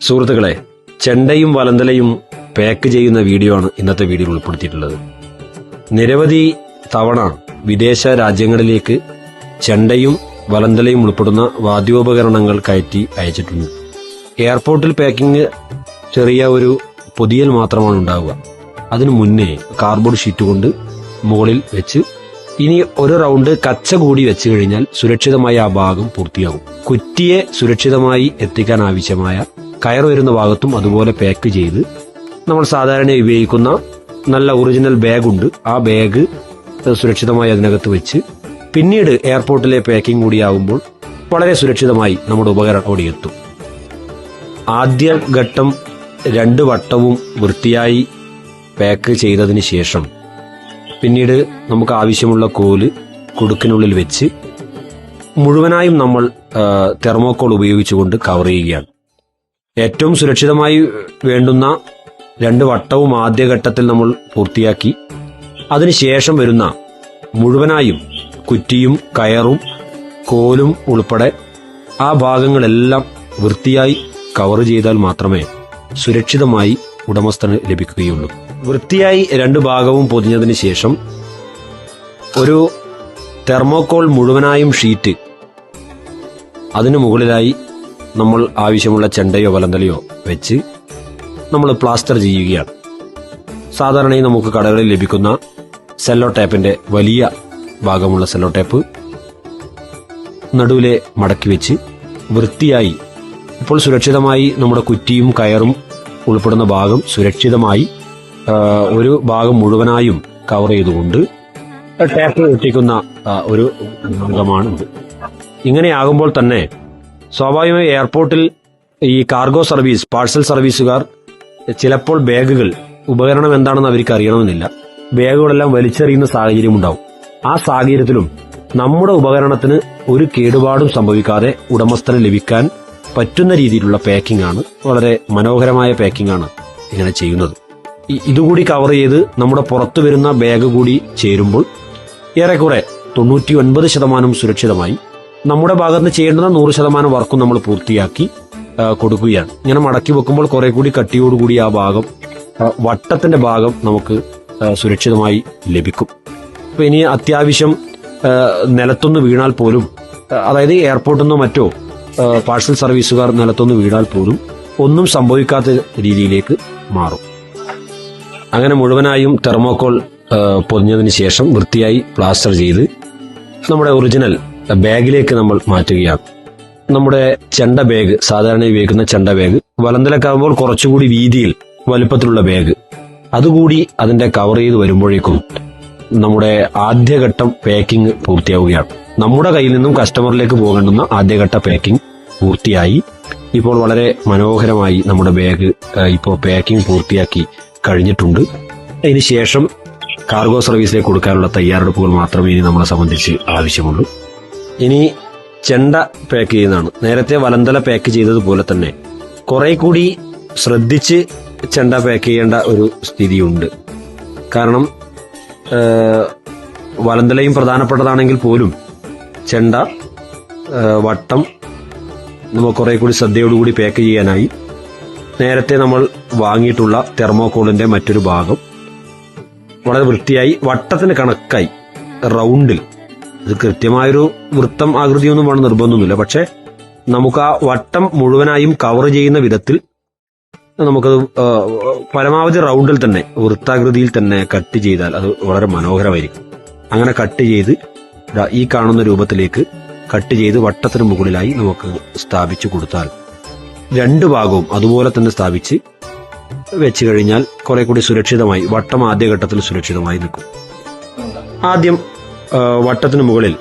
സുഹൃത്തുക്കളെ, ചെണ്ടയും വലന്തലയും പാക്ക് ചെയ്യുന്ന വീഡിയോ ആണ് ഇന്നത്തെ വീഡിയോയിൽ ഉൾപ്പെടുത്തിയിട്ടുള്ളത്. നിരവധി തവണ വിദേശ രാജ്യങ്ങളിലേക്ക് ചെണ്ടയും വലന്തലയും ഉൾപ്പെടുന്ന വാദ്യോപകരണങ്ങൾ കയറ്റി അയച്ചിട്ടുണ്ട്. എയർപോർട്ടിൽ പാക്കിംഗ് ചെറിയ ഒരു പൊതിയൽ മാത്രമാണ് ഉണ്ടാവുക. അതിനു മുന്നേ കാർഡ്ബോർഡ് ഷീറ്റ് കൊണ്ട് മുകളിൽ വെച്ച് ഇനി ഒരു റൗണ്ട് കച്ച കൂടി വെച്ച് കഴിഞ്ഞാൽ സുരക്ഷിതമായി ആ ഭാഗം പൂർത്തിയാകും. കുറ്റിയെ സുരക്ഷിതമായി എത്തിക്കാൻ ആവശ്യമായ കയർ വരുന്ന ഭാഗത്തും അതുപോലെ പാക്ക് ചെയ്ത് നമ്മൾ സാധാരണ ഉപയോഗിക്കുന്ന നല്ല ഒറിജിനൽ ബാഗുണ്ട്, ആ ബാഗ് സുരക്ഷിതമായി അതിനകത്ത് വെച്ച് പിന്നീട് എയർപോർട്ടിലെ പാക്കിംഗ് കൂടിയാകുമ്പോൾ വളരെ സുരക്ഷിതമായി നമ്മുടെ ഉപകരണം ഓടിയെത്തും. ആദ്യ ഘട്ടം 2 വട്ടവും വൃത്തിയായി പാക്ക് ചെയ്തതിന് ശേഷം പിന്നീട് നമുക്ക് ആവശ്യമുള്ള കോല് കുടുക്കിനുള്ളിൽ വെച്ച് മുഴുവനായും നമ്മൾ തെർമോക്കോൾ ഉപയോഗിച്ചുകൊണ്ട് കവർ ചെയ്യുകയാണ്. ഏറ്റവും സുരക്ഷിതമായി വേണ്ടുന്ന 2 വട്ടവും ആദ്യഘട്ടത്തിൽ നമ്മൾ പൂർത്തിയാക്കി അതിനുശേഷം വരുന്ന മുഴുവനായും കുറ്റിയും കയറും കോലും ഉൾപ്പെടെ ആ ഭാഗങ്ങളെല്ലാം വൃത്തിയായി കവർ ചെയ്താൽ മാത്രമേ സുരക്ഷിതമായി ഉടമസ്ഥന് ലഭിക്കുകയുള്ളൂ. വൃത്തിയായി 2 ഭാഗവും പൊതിഞ്ഞതിന് ശേഷം ഒരു തെർമോക്കോൾ മുഴുവനായും ഷീറ്റ് അതിനു മുകളിലായി നമ്മൾ ആവശ്യമുള്ള ചെണ്ടയോ വലന്തലയോ വെച്ച് നമ്മൾ പ്ലാസ്റ്റർ ചെയ്യുകയാണ്. സാധാരണയായി നമുക്ക് കടകളിൽ ലഭിക്കുന്ന സെല്ലോ ടേപ്പിന്റെ വലിയ ഭാഗമുള്ള സെല്ലോ ടേപ്പ് നടുവിലെ മടക്കി വെച്ച് വൃത്തിയായി ഇപ്പോൾ സുരക്ഷിതമായി നമ്മുടെ കുറ്റിയും കയറും ഉൾപ്പെടുന്ന ഭാഗം സുരക്ഷിതമായി ഒരു ഭാഗം മുഴുവനായും കവർ ചെയ്തുകൊണ്ട് ടേപ്പ് ഒട്ടിക്കുന്ന ഒരു ഭാഗമാണ് ഇത്. ഇങ്ങനെയാകുമ്പോൾ തന്നെ സ്വാഭാവികമായി എയർപോർട്ടിൽ ഈ കാർഗോ സർവീസ് പാഴ്സൽ സർവീസുകാർ ചിലപ്പോൾ ബാഗുകൾ ഉപകരണം എന്താണെന്ന് അവർക്ക് അറിയണമെന്നില്ല, ബാഗുകളെല്ലാം വലിച്ചെറിയുന്ന സാഹചര്യം ഉണ്ടാവും. ആ സാഹചര്യത്തിലും നമ്മുടെ ഉപകരണത്തിന് ഒരു കേടുപാടും സംഭവിക്കാതെ ഉടമസ്ഥന് ലഭിക്കാൻ പറ്റുന്ന രീതിയിലുള്ള പാക്കിംഗ് ആണ്, വളരെ മനോഹരമായ പാക്കിംഗ് ആണ് ഇങ്ങനെ ചെയ്യുന്നത്. ഇതുകൂടി കവർ ചെയ്ത് നമ്മുടെ പുറത്തു വരുന്ന ബാഗ് കൂടി ചേരുമ്പോൾ ഏറെക്കുറെ 99% സുരക്ഷിതമായി നമ്മുടെ ഭാഗത്ത് ചെയ്യേണ്ടുന്ന 100% വർക്കും നമ്മൾ പൂർത്തിയാക്കി കൊടുക്കുകയാണ്. ഇങ്ങനെ മടക്കി വെക്കുമ്പോൾ കുറെ കൂടി കട്ടിയോടുകൂടി ആ ഭാഗം വട്ടത്തിന്റെ ഭാഗം നമുക്ക് സുരക്ഷിതമായി ലഭിക്കും. അപ്പൊ ഇനി അത്യാവശ്യം നിലത്തൊന്ന് വീണാൽ പോലും, അതായത് എയർപോർട്ടിൽ നിന്നോ മറ്റോ പാഴ്സൽ സർവീസുകാർ നിലത്തൊന്ന് വീണാൽ പോലും ഒന്നും സംഭവിക്കാത്ത രീതിയിലേക്ക് മാറും. അങ്ങനെ മുഴുവനായും തെർമോക്കോൾ പൊതിഞ്ഞതിന് ശേഷം വൃത്തിയായി പ്ലാസ്റ്റർ ചെയ്ത് നമ്മുടെ ഒറിജിനൽ ബാഗിലേക്ക് നമ്മൾ മാറ്റുകയാണ്. നമ്മുടെ ചെണ്ട ബാഗ്, സാധാരണ ഉപയോഗിക്കുന്ന ചെണ്ട ബാഗ്, വലന്തലക്കാകുമ്പോൾ കുറച്ചുകൂടി വീതിയിൽ വലുപ്പത്തിലുള്ള ബാഗ്, അതുകൂടി അതിന്റെ കവർ ചെയ്ത് വരുമ്പോഴേക്കും നമ്മുടെ ആദ്യഘട്ടം പാക്കിംഗ് പൂർത്തിയാവുകയാണ്. നമ്മുടെ കയ്യിൽ നിന്നും കസ്റ്റമറിലേക്ക് പോകേണ്ടുന്ന ആദ്യഘട്ട പാക്കിംഗ് പൂർത്തിയായി. ഇപ്പോൾ വളരെ മനോഹരമായി നമ്മുടെ ബാഗ് ഇപ്പോൾ പാക്കിംഗ് പൂർത്തിയാക്കി കഴിഞ്ഞിട്ടുണ്ട്. അതിനുശേഷം കാർഗോ സർവീസിലേക്ക് കൊടുക്കാനുള്ള തയ്യാറെടുപ്പുകൾ മാത്രമേ ഇനി നമ്മളെ സംബന്ധിച്ച് ആവശ്യമുള്ളൂ. ഇനി ചെണ്ട പാക്ക് ചെയ്യുന്നതാണ്. നേരത്തെ വലന്തല പാക്ക് ചെയ്തതുപോലെ തന്നെ കുറെ കൂടി ശ്രദ്ധിച്ച് ചെണ്ട പാക്ക് ചെയ്യേണ്ട ഒരു സ്ഥിതിയുണ്ട്. കാരണം വലന്തലയും പ്രധാനപ്പെട്ടതാണെങ്കിൽ പോലും ചെണ്ട വട്ടം നമ്മൾ കുറെ കൂടി ശ്രദ്ധയോടുകൂടി പാക്ക് ചെയ്യാനായി നേരത്തെ നമ്മൾ വാങ്ങിയിട്ടുള്ള തെർമോക്കോളിന്റെ മറ്റൊരു ഭാഗം വളരെ വൃത്തിയായി വട്ടത്തിന് കണക്കായി റൗണ്ടിൽ, ഇത് കൃത്യമായൊരു വൃത്തം ആകൃതിയൊന്നും വേണം നിർബന്ധമൊന്നുമില്ല, പക്ഷെ നമുക്ക് ആ വട്ടം മുഴുവനായും കവർ ചെയ്യുന്ന വിധത്തിൽ നമുക്കത് പരമാവധി റൗണ്ടിൽ തന്നെ വൃത്താകൃതിയിൽ തന്നെ കട്ട് ചെയ്താൽ അത് വളരെ മനോഹരമായിരിക്കും. അങ്ങനെ കട്ട് ചെയ്ത് ഈ കാണുന്ന രൂപത്തിലേക്ക് കട്ട് ചെയ്ത് വട്ടത്തിന് മുകളിലായി നമുക്ക് സ്ഥാപിച്ചു കൊടുത്താൽ 2 ഭാഗവും അതുപോലെ തന്നെ സ്ഥാപിച്ച് വെച്ച് കഴിഞ്ഞാൽ കുറെ കൂടി സുരക്ഷിതമായി വട്ടം ആദ്യഘട്ടത്തിൽ സുരക്ഷിതമായി നിൽക്കും. ആദ്യം വട്ടത്തിന് മുകളിൽ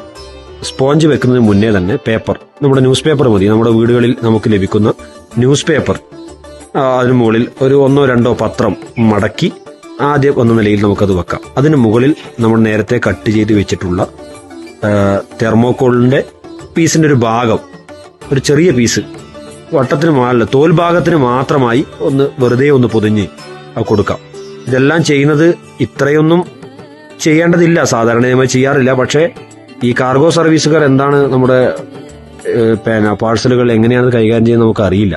സ്പോഞ്ച് വെക്കുന്നതിന് മുന്നേ തന്നെ പേപ്പർ, നമ്മുടെ ന്യൂസ് പേപ്പർ മതി, നമ്മുടെ വീടുകളിൽ നമുക്ക് ലഭിക്കുന്ന ന്യൂസ് പേപ്പർ, അതിനു മുകളിൽ ഒരു 1-2 പത്രം മടക്കി ആദ്യം എന്ന നിലയിൽ നമുക്കത് വെക്കാം. അതിന് മുകളിൽ നമ്മൾ നേരത്തെ കട്ട് ചെയ്ത് വെച്ചിട്ടുള്ള തെർമോക്കോളിന്റെ പീസിന്റെ ഒരു ഭാഗം, ഒരു ചെറിയ പീസ് വട്ടത്തിന് മുകളിൽ തോൽ ഭാഗത്തിന് മാത്രമായി വെറുതെ ഒന്ന് പൊതിഞ്ഞ് കൊടുക്കാം. ഇതെല്ലാം ചെയ്യുന്നത് ഇത്രയൊന്നും ചെയ്യേണ്ടതില്ല, സാധാരണയായി ചെയ്യാറില്ല. പക്ഷേ ഈ കാർഗോ സർവീസുകാർ എന്താണ് നമ്മുടെ പാഴ്സലുകൾ എങ്ങനെയാണ് കൈകാര്യം ചെയ്യുന്നത് നമുക്ക് അറിയില്ല.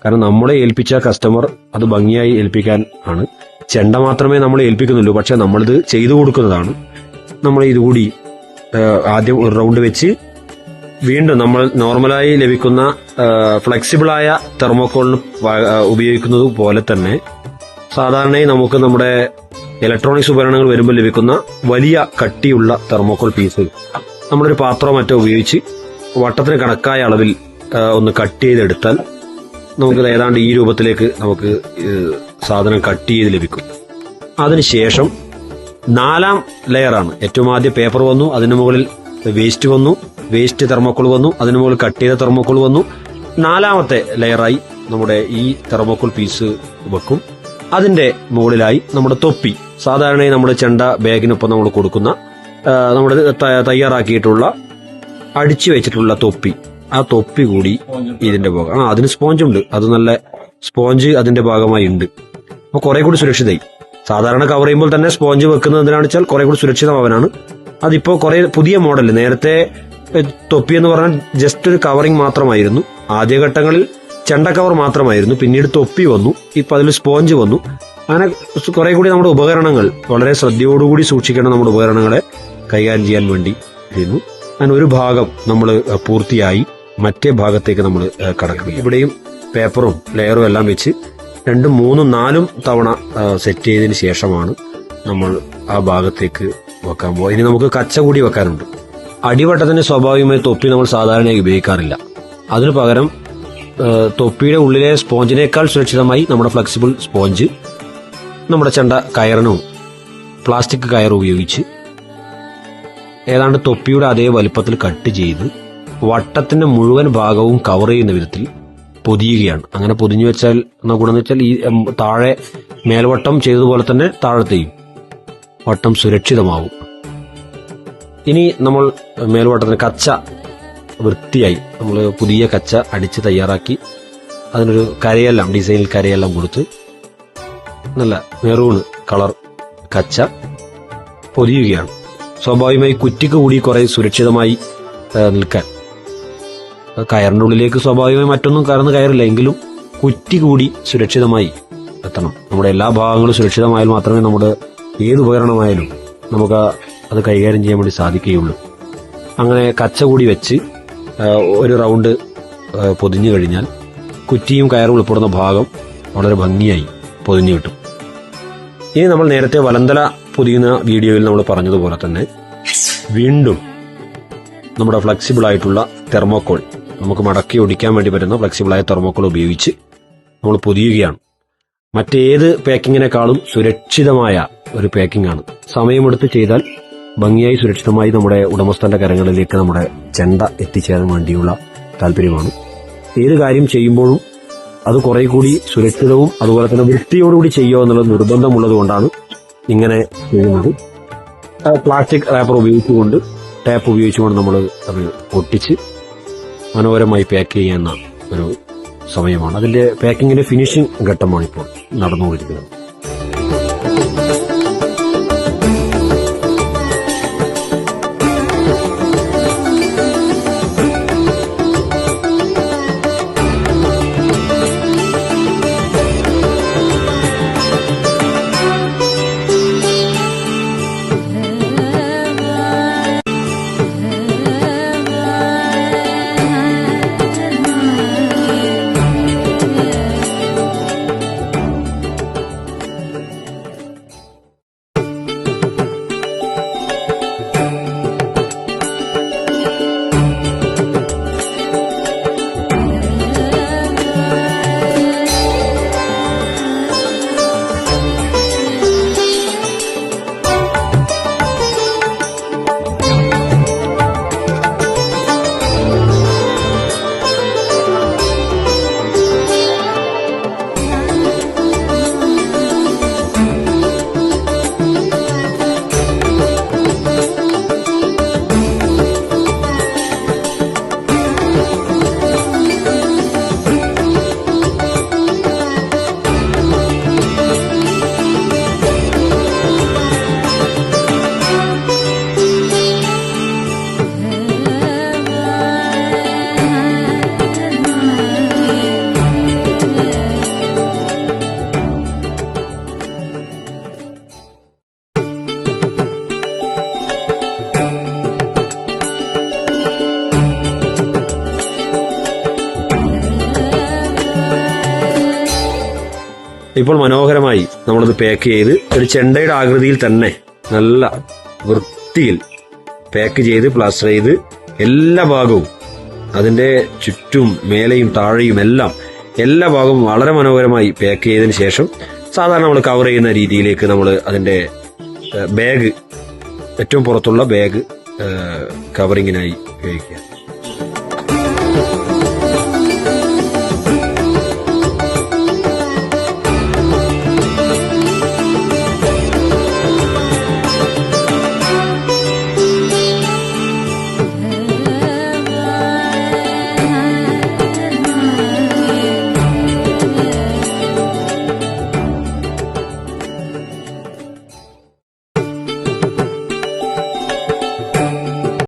കാരണം നമ്മളെ ഏൽപ്പിച്ച കസ്റ്റമർ അത് ഭംഗിയായി ഏൽപ്പിക്കാൻ ആണ്. ചെണ്ട മാത്രമേ നമ്മളെ ഏൽപ്പിക്കുന്നുള്ളൂ, പക്ഷെ നമ്മളിത് ചെയ്തു കൊടുക്കുന്നതാണ്. നമ്മൾ ഇതുകൂടി ആദ്യം ഒരു റൗണ്ട് വെച്ച് വീണ്ടും നമ്മൾ നോർമലായി ലഭിക്കുന്ന ഫ്ലെക്സിബിളായ തെർമോക്കോളിന് ഉപയോഗിക്കുന്നത് പോലെ തന്നെ സാധാരണയായി നമുക്ക് നമ്മുടെ ഇലക്ട്രോണിക്സ് ഉപകരണങ്ങൾ വരുമ്പോൾ ലഭിക്കുന്ന വലിയ കട്ടിയുള്ള തെർമോക്കോൾ പീസ് നമ്മളൊരു പാത്രമോ മറ്റോ ഉപയോഗിച്ച് വട്ടത്തിന് കണക്കായ അളവിൽ ഒന്ന് കട്ട് ചെയ്തെടുത്താൽ നമുക്ക് ഏതാണ്ട് ഈ രൂപത്തിലേക്ക് നമുക്ക് സാധനം കട്ട് ചെയ്ത് ലഭിക്കും. അതിനുശേഷം 4ാം ലെയറാണ്. ഏറ്റവും ആദ്യം പേപ്പർ വന്നു, അതിനു മുകളിൽ വേസ്റ്റ് വന്നു, വേസ്റ്റ് തെർമോക്കോൾ വന്നു, അതിനു മുകളിൽ കട്ട് ചെയ്ത തെർമോക്കോൾ വന്നു. 4ാമത്തെ ലെയറായി നമ്മുടെ ഈ തെർമോക്കോൾ പീസ് വെക്കും. അതിന്റെ മുകളിലായി നമ്മുടെ തൊപ്പി, സാധാരണയായി നമ്മുടെ ചെണ്ട ബാഗിനൊപ്പം നമ്മൾ കൊടുക്കുന്ന നമ്മുടെ തയ്യാറാക്കിയിട്ടുള്ള അടിച്ചു വെച്ചിട്ടുള്ള തൊപ്പി, ആ തൊപ്പി കൂടി ഇതിന്റെ ഭാഗം. അതിന് സ്പോഞ്ച് ഉണ്ട്, അത് നല്ല സ്പോഞ്ച് അതിന്റെ ഭാഗമായി ഉണ്ട്. അപ്പൊ കുറെ കൂടി സുരക്ഷിതമായി. സാധാരണ കവർ ചെയ്യുമ്പോൾ തന്നെ സ്പോഞ്ച് വെക്കുന്നത് എന്തിനാണെന്ന് വെച്ചാൽ കുറെ കൂടി സുരക്ഷിതമാവാനാണ്. അതിപ്പോ കുറെ പുതിയ മോഡൽ. നേരത്തെ തൊപ്പി എന്ന് പറഞ്ഞാൽ ജസ്റ്റ് ഒരു കവറിംഗ് മാത്രമായിരുന്നു. ആദ്യഘട്ടങ്ങളിൽ ചെണ്ട കവർ മാത്രമായിരുന്നു, പിന്നീട് തൊപ്പി വന്നു, ഇപ്പൊ അതിൽ സ്പോഞ്ച് വന്നു. അങ്ങനെ കുറെ കൂടി നമ്മുടെ ഉപകരണങ്ങൾ വളരെ ശ്രദ്ധയോടുകൂടി സൂക്ഷിക്കണം. നമ്മുടെ ഉപകരണങ്ങളെ കൈകാര്യം ചെയ്യാൻ വേണ്ടി ചെയ്യുന്നു. അങ്ങനെ ഒരു ഭാഗം നമ്മൾ പൂർത്തിയായി മറ്റേ ഭാഗത്തേക്ക് നമ്മൾ കടക്കുക. ഇവിടെയും പേപ്പറും ലെയറും എല്ലാം വെച്ച് 2, 3, 4 തവണ സെറ്റ് ചെയ്തതിന് ശേഷമാണ് നമ്മൾ ആ ഭാഗത്തേക്ക് വെക്കാൻ പോകുക. ഇനി നമുക്ക് കച്ച കൂടി വെക്കാനുണ്ട്. അടിവട്ടത്തിന് സ്വാഭാവികമായി തൊപ്പി നമ്മൾ സാധാരണയായി ഉപയോഗിക്കാറില്ല. അതിനു പകരം തൊപ്പിയുടെ ഉള്ളിലെ സ്പോഞ്ചിനേക്കാൾ സുരക്ഷിതമായി നമ്മുടെ ഫ്ലെക്സിബിൾ സ്പോഞ്ച് നമ്മുടെ ചെണ്ട കയറിനും പ്ലാസ്റ്റിക് കയർ ഉപയോഗിച്ച് ഏതാണ്ട് തൊപ്പിയുടെ അതേ വലുപ്പത്തിൽ കട്ട് ചെയ്ത് വട്ടത്തിന്റെ മുഴുവൻ ഭാഗവും കവർ ചെയ്യുന്ന വിധത്തിൽ പൊതിയുകയാണ്. അങ്ങനെ പൊതിഞ്ഞു വെച്ചാൽ ഗുണമെന്ന് വെച്ചാൽ ഈ താഴെ മേൽവട്ടം ചെയ്തതുപോലെ തന്നെ താഴത്തെയും വട്ടം സുരക്ഷിതമാവും. ഇനി നമ്മൾ മേൽവട്ടത്തിന് കച്ച വൃത്തിയായി നമ്മൾ പുതിയ കച്ച അടിച്ച് തയ്യാറാക്കി അതിനൊരു കരയെല്ലാം ഡിസൈനിൽ കരയെല്ലാം കൊടുത്ത് നല്ല മെറൂൺ കളർ കച്ച പൊതിയുകയാണ്. സ്വാഭാവികമായി കുറ്റിക്ക് കൂടി കുറെ സുരക്ഷിതമായി നിൽക്കാൻ. കയറിന്റെ ഉള്ളിലേക്ക് സ്വാഭാവികമായി മറ്റൊന്നും കയറില്ല, എങ്കിലും കുറ്റി കൂടി സുരക്ഷിതമായി എത്തണം. നമ്മുടെ എല്ലാ ഭാഗങ്ങളും സുരക്ഷിതമായാൽ മാത്രമേ നമ്മുടെ ഏത് ഉപകരണമായാലും നമുക്ക് അത് കൈകാര്യം ചെയ്യാൻ വേണ്ടി സാധിക്കുകയുള്ളൂ. അങ്ങനെ കച്ച കൂടി വെച്ച് ഒരു റൗണ്ട് പൊതിഞ്ഞു കഴിഞ്ഞാൽ കുറ്റിയും കയറും ഉൾപ്പെടുന്ന ഭാഗം വളരെ ഭംഗിയായി പൊതിഞ്ഞു കിട്ടും. ഇനി നമ്മൾ നേരത്തെ വലന്തല പൊതിയുന്ന വീഡിയോയിൽ നമ്മൾ പറഞ്ഞതുപോലെ തന്നെ വീണ്ടും നമ്മുടെ ഫ്ലെക്സിബിൾ ആയിട്ടുള്ള തെർമോക്കോൾ, നമുക്ക് മടക്കി ഒടിക്കാൻ വേണ്ടി പറ്റുന്ന ഫ്ലെക്സിബിളായ തെർമോക്കോൾ ഉപയോഗിച്ച് നമ്മൾ പൊതിയുകയാണ്. മറ്റേത് പാക്കിങ്ങിനേക്കാളും സുരക്ഷിതമായ ഒരു പാക്കിംഗ് ആണ്. സമയമെടുത്ത് ചെയ്താൽ ഭംഗിയായി സുരക്ഷിതമായി നമ്മുടെ ഉടമസ്ഥന്റെ കരങ്ങളിലേക്ക് നമ്മുടെ ചെണ്ട എത്തിച്ചേരാൻ വേണ്ടിയുള്ള താല്പര്യമാണ്. ഏത് കാര്യം ചെയ്യുമ്പോഴും അത് കുറെ കൂടി സുരക്ഷിതവും അതുപോലെ തന്നെ വൃത്തിയോടുകൂടി ചെയ്യുക എന്നുള്ള നിർബന്ധമുള്ളത് കൊണ്ടാണ് ഇങ്ങനെ ചെയ്യുന്നത്. പ്ലാസ്റ്റിക് റാപ്പർ ഉപയോഗിച്ചുകൊണ്ട് ടാപ്പ് ഉപയോഗിച്ചുകൊണ്ട് നമ്മൾ അത് ഒട്ടിച്ച് മനോഹരമായി പാക്ക് ചെയ്യുന്ന ഒരു സമയമാണ്. അതിന്റെ പാക്കിങ്ങിന്റെ ഫിനിഷിംഗ് ഘട്ടമാണ് ഇപ്പോൾ നടന്നുകൊണ്ടിരിക്കുന്നത്. ഇപ്പോൾ മനോഹരമായി നമ്മളത് പാക്ക് ചെയ്ത് ഒരു ചെണ്ടയുടെ ആകൃതിയിൽ തന്നെ നല്ല വൃത്തിയിൽ പാക്ക് ചെയ്ത് പ്ലാസ്റ്റർ ചെയ്ത് എല്ലാ ഭാഗവും അതിന്റെ ചുറ്റും മേലെയും താഴെയും എല്ലാ ഭാഗവും വളരെ മനോഹരമായി പാക്ക് ചെയ്തതിന് ശേഷം സാധാരണ നമ്മൾ കവർ ചെയ്യുന്ന രീതിയിലേക്ക് നമ്മൾ അതിന്റെ ബാഗ് ഏറ്റവും പുറത്തുള്ള ബാഗ് കവറിങ്ങിനായി ഉപയോഗിക്കുക.